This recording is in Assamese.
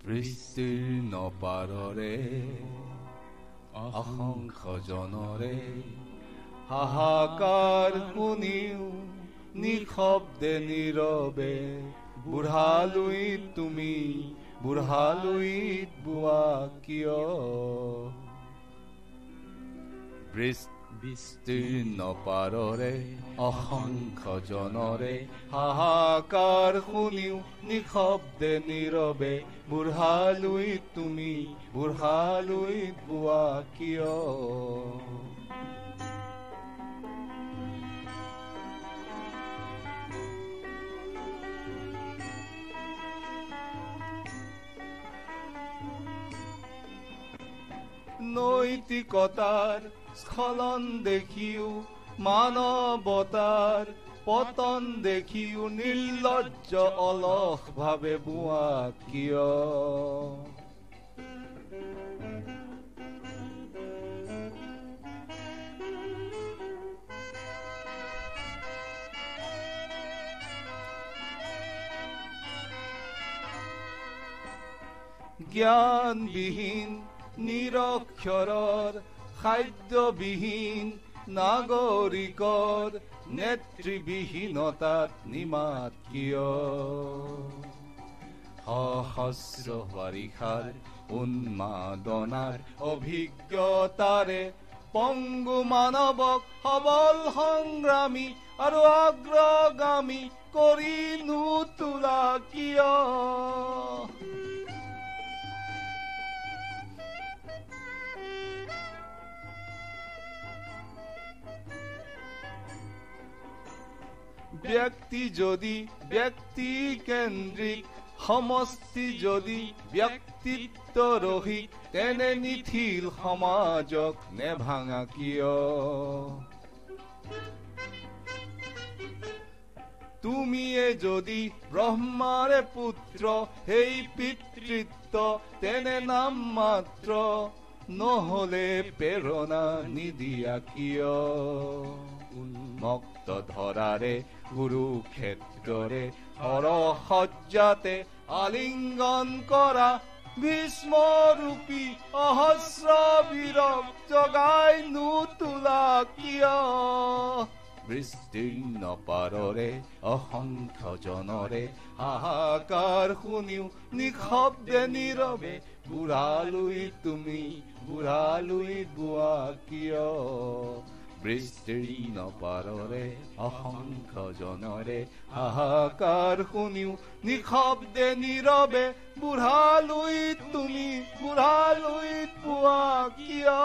বৃষ্টিৰ নপাৰৰে অসংখ্য জনৰে হাহাকাৰ শুনিও নিশব্দে নীৰৱে বুঢ়ালুইত তুমি বুঢ়ালুইত বোৱা কিয় বৃষ্টিৰ নপাৰৰে অসংখ্য জনৰে হাহাকাৰ শুনিও নিশব্দে নীৰৱে বুঢ়ালুইত তুমি বুঢ়ালুইত বোৱা কিয় নৈতিকতাৰ স্খলন দেখিও মানৱতাৰ পতন দেখিও নিৰ্লজ্জ অলস ভাৱে বোৱা কিয় জ্ঞানবিহীন নিৰক্ষৰৰ খাদ্যবিহীন নাগৰিকৰ নেতৃবিহীনতাত নিমাত কিয় সহস্ৰ বাৰিষাৰ উন্মাদনাৰ অভিজ্ঞতাৰে পংগু মানৱক সবল সংগ্ৰামী আৰু অগ্ৰগামী কৰি নোতোলা কিয় ব্যক্তি যদি ব্যক্তি কেন্দ্ৰিক সমষ্টি যদি ব্যক্তিত্ব ৰহিক তেনে নিথিল সমাজক নেভাঙা কিয় তুমিয়ে যদি ব্ৰহ্মাৰে পুত্ৰ সেই পিতৃত্ব তেনে নাম মাত্ৰ নহলে প্ৰেৰণা নিদিয়া কিয় উন্মুক্ত ধৰাৰে কুৰুক্ষেত্ৰৰে হৰসজ্জাতে আলিংগন কৰা ভীষ্মৰূপী অহস্ৰ বীৰক জগাই নোতোলা কিয় বৃষ্টিৰ নপাৰৰে অসংখ্য জনৰে হাহাকাৰ শুনিও নিশব্দে নীৰৱে বুঢ়ালুইত তুমি বুঢ়ালুইত বোৱা কিয় বৃষ্টিৰ নপাৰৰে অসংখ্য জনৰে হাহাকাৰ শুনিও নিশব্দে নীৰৱে বুঢ়ালুইত তুমি বুঢ়ালুইত বোৱা কিয়